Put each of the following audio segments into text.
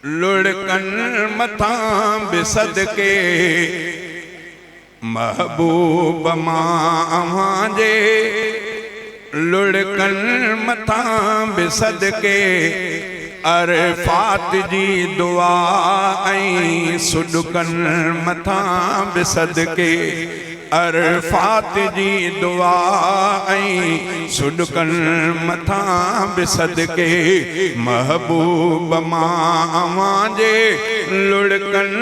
लुढ़कन मथां बि सदके महबूब मां जे लुढ़कन मथां बि सदके अरफात जी दुआ ऐं सुॾकन मथां बि सदके अरफात जी दुआ ऐं सुॾकन मथां बि सदके महबूब मां जे लुढ़कन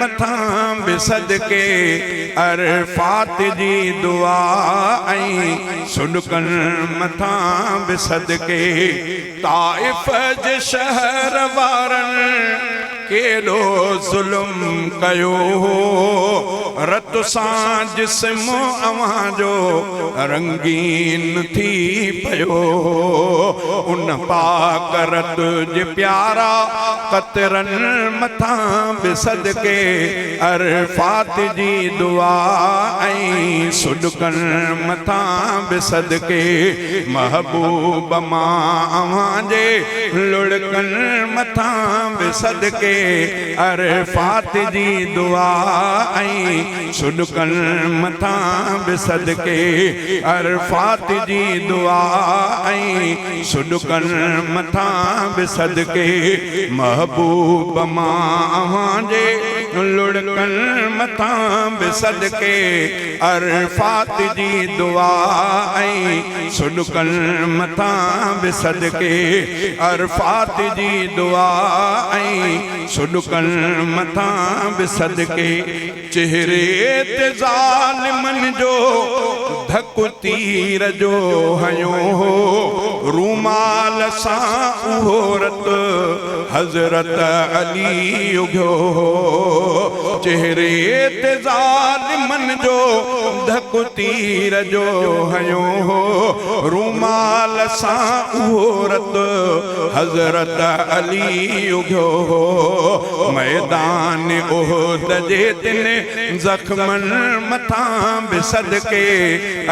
मथां बि सदके अरफात जी दुआ ऐं सुॾकन मथां बि सदके ताइफ़ जे शहर वारनि केॾो ज़ुल्म कयो रत सां जिस्म अव्हांजो रंगीन थी पियो उन पाक रत जे प्यारा क़तरनि मथां बि सदके अरफात जी दुआ ऐं सुॾकन मथां बि सदके महबूब मां जे लुढ़कन मथां बि सदके अरफात जी दुआ ऐं सुॾकन मथां बि सदके अरफात जी दुआ ऐं सुॾकन मथां बि सदके महबूब मां जे लुढ़कन मथां बि सदके अरफात जी दुआ ऐं सुॾकन मथां बि सदके अरफात जी दुआ ऐं सुॾकन मथां बि सदके चेहरे ते ज़ालिमनि जो धकु तीर जो हयो रूमाल सां उहो रत हज़रत अली उघियो चेहरे ते ज़ालिमनि जो धकु तीर जो हयो रूमाल सां उहो रत हज़रत अली उघियो मैदान उहद जे तिन ज़ख्मनि मथां बि सदके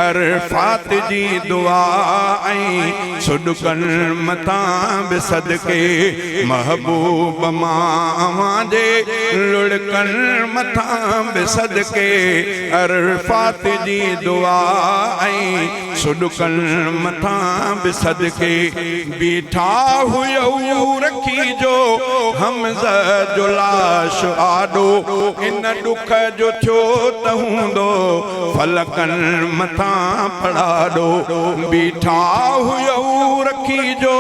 अरफात जी दुआ ऐं सुॾकन मथां बि सदके महबूब मां जे लुढ़कन मथां बि सदके अरफात जी दुआ ऐं सुॾकन मथां बि सदके बीठा हुयो रखी जो हमज़ा जो लाश आॾो इन ॾुख जो थियो त हूंदो फलकन मथां पढ़ाॾो बीठा हुयो रखी जो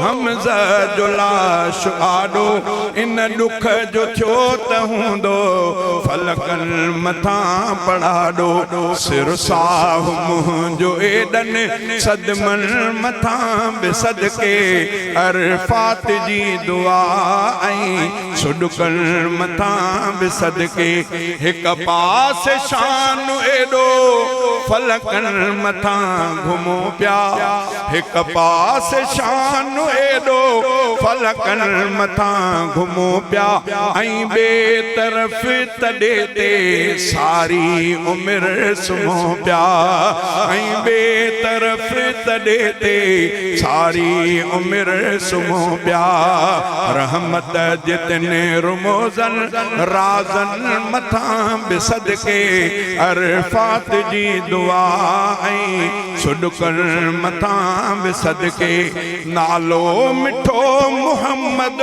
हमज़ा जो लाश आॾो इन ॾुख जो थियो त हूंदो फलकन मथां पढ़ाॾो सिर साहु मुंहिंजो एॾनि सदमनि मथां बि सदके अरफात जी दुआ ऐं सुॾकन मथां बि सदके हिक पास शान एॾो फलकन मथां घुमो पिया हिक पास शान एॾो फलकन मथां घुमो पिया ऐं ॿिए तरफ़ तॾे ते सारी उमिरि सुम्हो पिया ऐं ॿिए तरफ़ तॾे ते सारी उमिरि सुम्हो पिया रहमत जितने रुमोज़न राज़न मथां बि सदके अरफात जी दुआ ऐं सुॾकन मथां बि सदके नालो मिठो मुहम्मद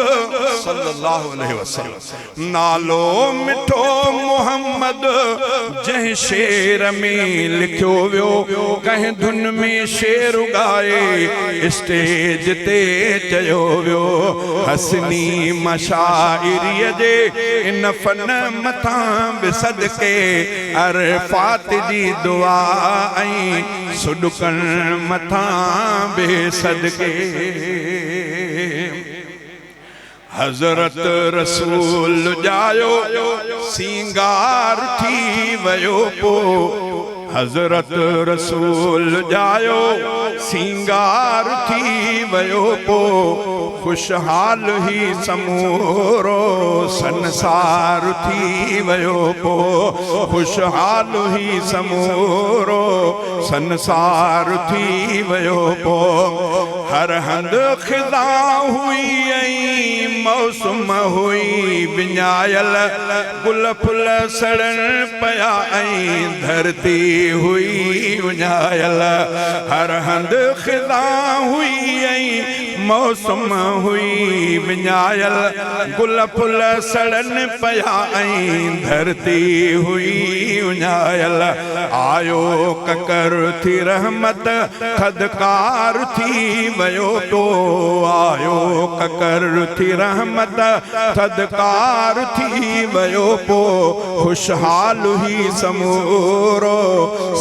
सल्लल्लाहु अलैहि वसल्लम नालो मिठो मुहम्मद जंहिं शेर में लिखियो वियो कंहिं धुन में शेर ॻाए स्टेज ते चयो वियो हसनी मशाइरीअ जे इन फन मथां बि सदके अरफात जी दुआ ऐं सुॾकन मथां बि सदके हज़रत रसूल जायो सिंगार थी वयो पो हज़रत रसूल जायो सिंगार थी वयो पो खुशहाल ही समूरो संसार थी वयो पो खुशहाल ही समूरो संसार थी वयो पो हर हंध खिदा हुई ऐं मौसम हुई विञायल गुल फुल सड़न पया ऐं धरती हुई विञायल हर हंध खिदा हुई ऐं मौसम हुई विञायल गुल फुल सड़न पया ऐं धरती हुई विञायल आयो ककर थी रहमत खदकार थी वयो तो आयो ककर थी रहमत खदकार थी वयो पो खुशहाल ही समूरो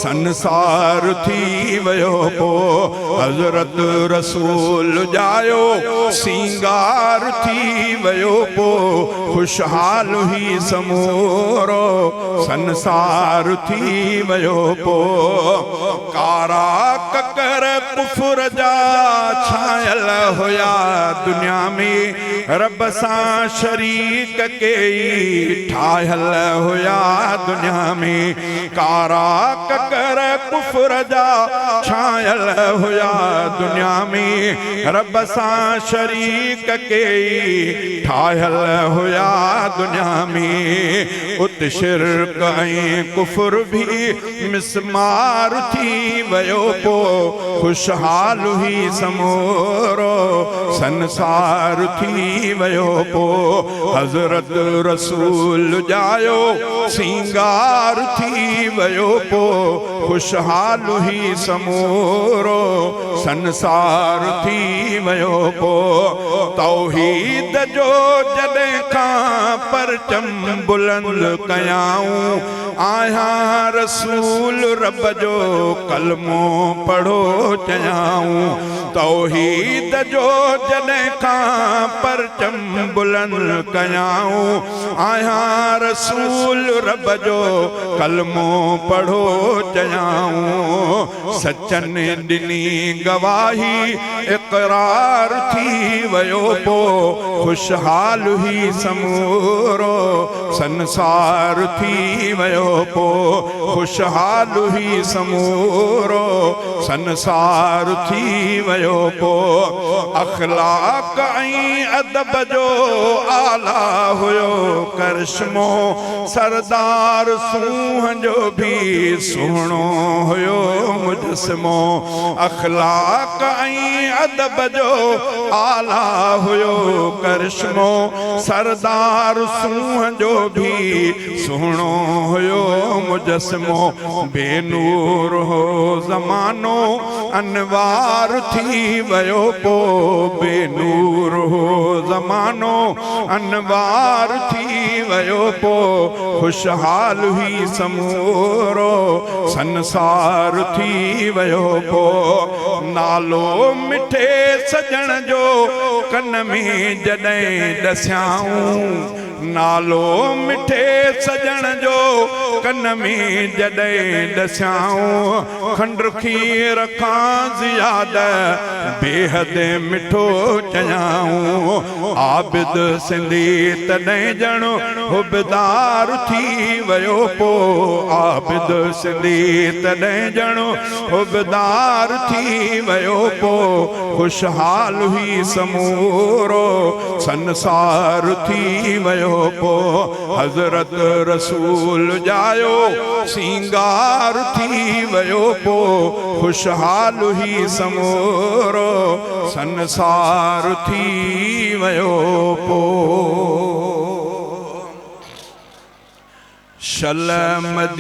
संसार थी वयो पो हजरत रसूल जायो सिंगार थी वयो पो खुशहाल ही समूरो संसार थी वयो पो कारा ककर कुफर जा छायल होया दुनिया में रब सां शरीक के ठायल होया दुनिया में कारा ककर कुफर जा छायल होया दुनिया में रब सां शरीक के ठायल होया दुनिया में उत शिरक ऐं कुफर भी मिसमार थी वयो पो खुशहाल ही समूरो संसार थी वयो पो हजरत रसूल जायो सिंगार थी वयो पो खुशहाल ही समूरो संसार थी वयो पो तौहीद जो जॾहिं खां परचम बुलंद कयाऊं आया रसूल रब जो कलमो पढ़ो चयाऊं तौहीद जो जॾहिं खां परचम बुलंद कयाऊं आया रसूल रब जो कलमो पढ़ो चयाऊं सचन ॾिनी गवाही इक़रार थी वयो पो खुशहाल ही समूरो संसार थी वयो पो खुशहाल ही समूरो संसार थी वयो पो अखलाक ऐं अदब जो आला हुयो करिश्मो सरदार सूंह जो भी सुहिणो हुयो मुजस्मो अखलाक ऐं अदब जो आला हुयो करिश्मो सरदार सूंह जो भी सुहिणो हुयो मुजस्मो बेनूर हो ज़मानो अनवार थी वयो पो बेनूर हो ज़मानो अनवार थी वयो पो खुशहाल ही समूरो संसार थी वयो पो नालो मिठे सजण जो कन में जॾहिं ॾसियाऊं नालो मिठे सजण जो कन में जॾहिं ॾसियाऊं खंड खीर खां ज़ियाद बेहद मिठो चयाऊं आबिद सिंधी तॾहिं ॼण हुबदार थी वयो पो आबिद सिंधी तॾहिं ॼण हुबदार थी वयो पो खुशहाल ही समूरो संसार थी वयो पो हजरत रसूल जायो सिंगार थी वयो पो खुशहाल ही समूरो संसार थी वयो पो शल मदी